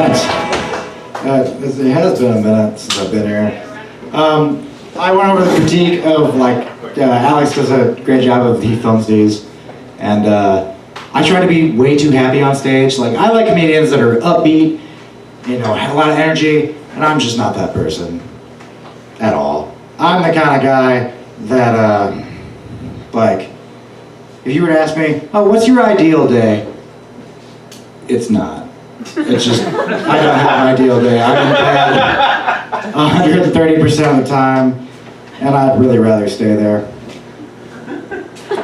It has been a minute since I've been here. I went over the critique of, like, Alex does a great job of he films these, and I try to be way too happy on stage. Like, I like comedians that are upbeat, you know, have a lot of energy, and I'm just not that person at all. I'm the kind of guy that, like, if you were to ask me, oh, what's your ideal day? It's not. It's just, I don't have an ideal day. I'm in bed 130% of the time, and I'd really rather stay there.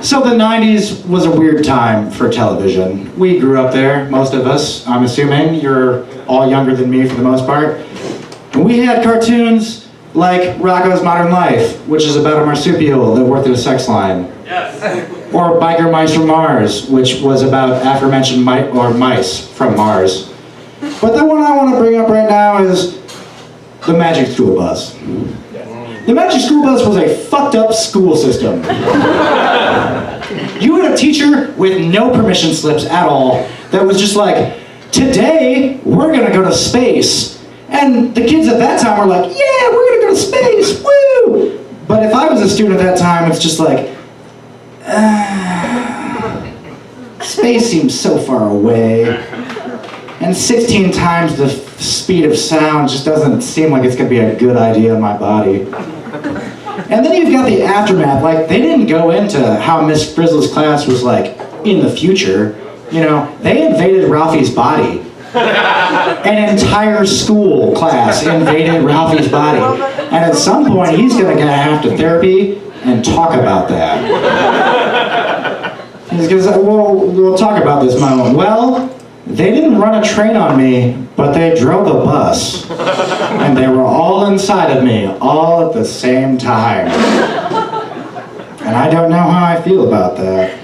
So the 90s was a weird time for television. We grew up there, most of us, I'm assuming. You're all younger than me for the most part. And we had cartoons like Rocko's Modern Life, which is about a marsupial that worked at a sex line. Yes. Or Biker Mice from Mars, which was about aforementioned mice from Mars. But the one I want to bring up right now is the Magic School Bus. The Magic School Bus was a fucked up school system. You had a teacher with no permission slips at all that was just like, today we're gonna go to space. And the kids at that time were like, yeah, we're gonna go to space, woo! But if I was a student at that time, it's just like, space seems so far away. And 16 times the speed of sound just doesn't seem like it's gonna be a good idea in my body. And then you've got the aftermath. Like, they didn't go into how Miss Frizzle's class was like in the future. You know, they invaded Ralphie's body. An entire school class invaded Ralphie's body. And at some point, he's gonna have to therapy and talk about that. He's gonna say, well, we'll talk about this moment. Well, they didn't run a train on me, but they drove a bus. And they were all inside of me, all at the same time. And I don't know how I feel about that.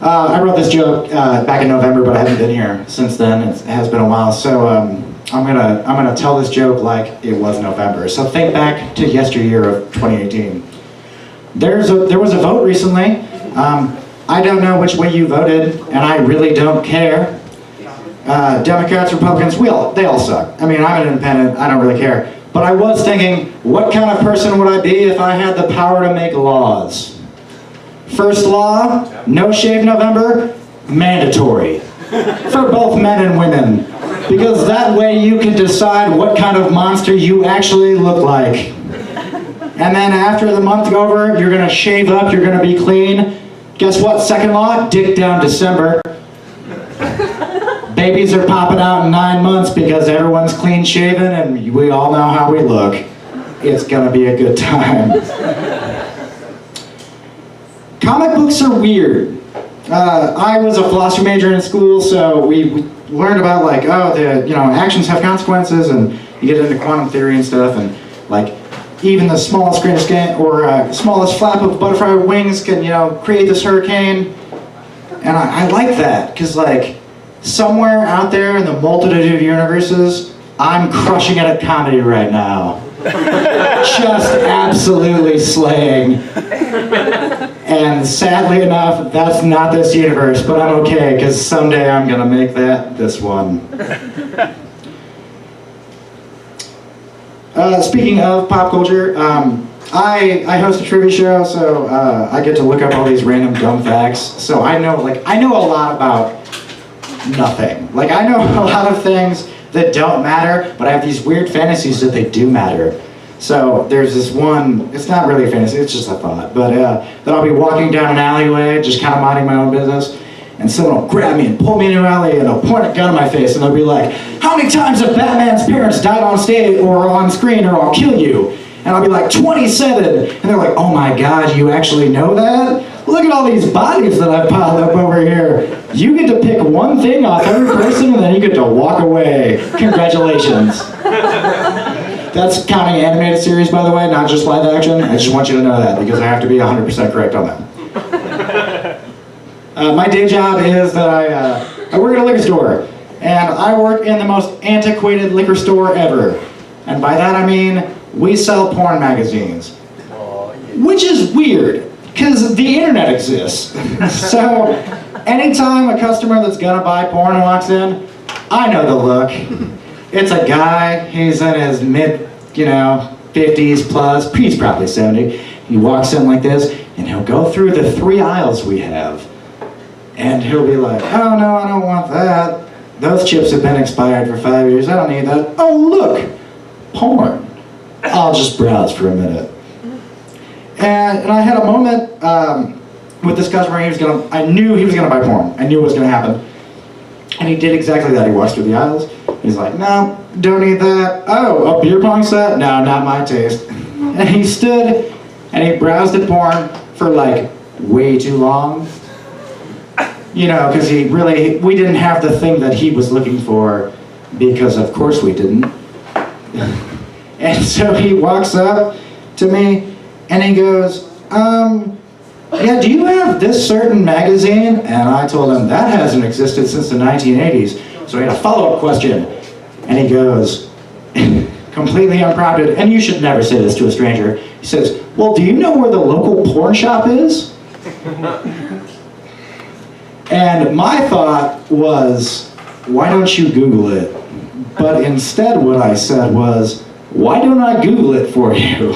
I wrote this joke back in November, but I haven't been here since then. It has been a while, so I'm gonna tell this joke like it was November. So think back to yesteryear of 2018. There was a vote recently. I don't know which way you voted, and I really don't care. Democrats, Republicans, they all suck. I mean, I'm an independent, I don't really care. But I was thinking, what kind of person would I be if I had the power to make laws? First law, no shave November, mandatory. For both men and women. Because that way you can decide what kind of monster you actually look like. And then after the month over, you're gonna shave up, you're gonna be clean. Guess what? Second law, dick down December. Babies are popping out in 9 months because everyone's clean shaven and we all know how we look. It's gonna be a good time. Comic books are weird. I was a philosophy major in school, so we learned about like, actions have consequences, and you get into quantum theory and stuff, and like, even the smallest grain of skin or smallest flap of butterfly wings can, create this hurricane. And I like that, because like, somewhere out there in the multitude of universes, I'm crushing it at comedy right now. Just absolutely slaying. And sadly enough, that's not this universe, but I'm okay, because someday I'm gonna make that this one. Speaking of pop culture, I host a trivia show, so I get to look up all these random dumb facts. So I know a lot about nothing. Like, I know a lot of things that don't matter, but I have these weird fantasies that they do matter. So there's this one, it's not really a fantasy, it's just a thought, but that I'll be walking down an alleyway, just kind of minding my own business, and someone will grab me and pull me into an alley, and they'll point a gun in my face, and they'll be like, how many times have Batman's parents died on stage or on screen, or I'll kill you? And I'll be like, 27. And they're like, oh my God, you actually know that? Look at all these bodies that I've piled up over here. You get to pick one thing off every person, and then you get to walk away. Congratulations. That's counting animated series, by the way, not just live action. I just want you to know that, because I have to be 100% correct on that. My day job is that I work at a liquor store, and I work in the most antiquated liquor store ever. And by that I mean, we sell porn magazines. Which is weird, because the internet exists. So anytime a customer that's gonna buy porn walks in, I know the look. It's a guy, he's in his mid, 50s plus, he's probably 70. He walks in like this, and he'll go through the 3 aisles we have. And he'll be like, oh no, I don't want that. Those chips have been expired for 5 years, I don't need that. Oh look, porn. I'll just browse for a minute. And I had a moment with this customer, I knew he was gonna buy porn. I knew it was gonna happen. And he did exactly that. He walks through the aisles. He's like, no, don't need that. Oh, a beer pong set? No, not my taste. And he stood and he browsed at porn for like way too long. Because we didn't have the thing that he was looking for, because of course we didn't. And so he walks up to me and he goes, yeah, do you have this certain magazine? And I told him that hasn't existed since the 1980s. So he had a follow-up question. And he goes, completely unprompted, and you should never say this to a stranger. He says, well, do you know where the local porn shop is? And my thought was, why don't you Google it? But instead what I said was, why don't I Google it for you?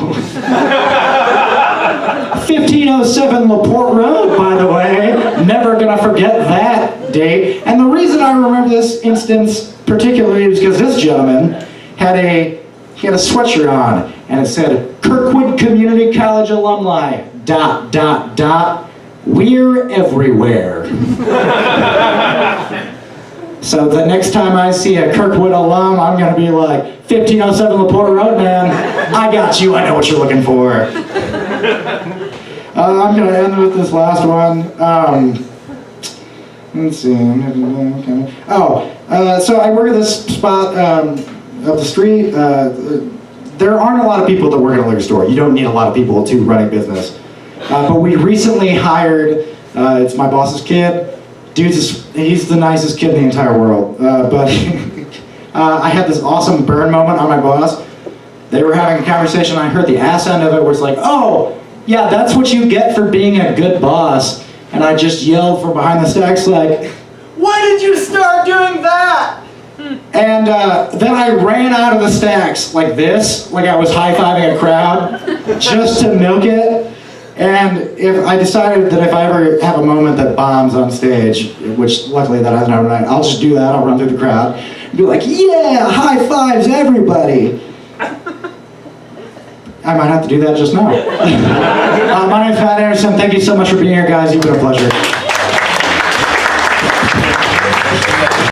1507 LaPorte Road, by the way. Never gonna forget that date. And the reason I remember this instance particularly is because this gentleman had a sweatshirt on, and it said, Kirkwood Community College alumni, ... We're everywhere. So the next time I see a Kirkwood alum, I'm gonna be like, 1507 LaPorte Road, man. I got you, I know what you're looking for. I'm going to end with this last one. Let's see. So I work at this spot of the street. There aren't a lot of people that work at a liquor store. You don't need a lot of people to run a business. But we recently hired, it's my boss's kid. He's the nicest kid in the entire world. But I had this awesome burn moment on my boss. They were having a conversation, I heard the ass end of it where it's like, oh, yeah, that's what you get for being a good boss. And I just yelled from behind the stacks like, why did you start doing that? And then I ran out of the stacks like this, like I was high-fiving a crowd, just to milk it. And if I decided that if I ever have a moment that bombs on stage, which luckily that hasn't happened tonight, I'll just do that, I'll run through the crowd, and be like, yeah, high fives everybody. I might have to do that just now. My name's Pat Anderson. Thank you so much for being here, guys. You've been a pleasure.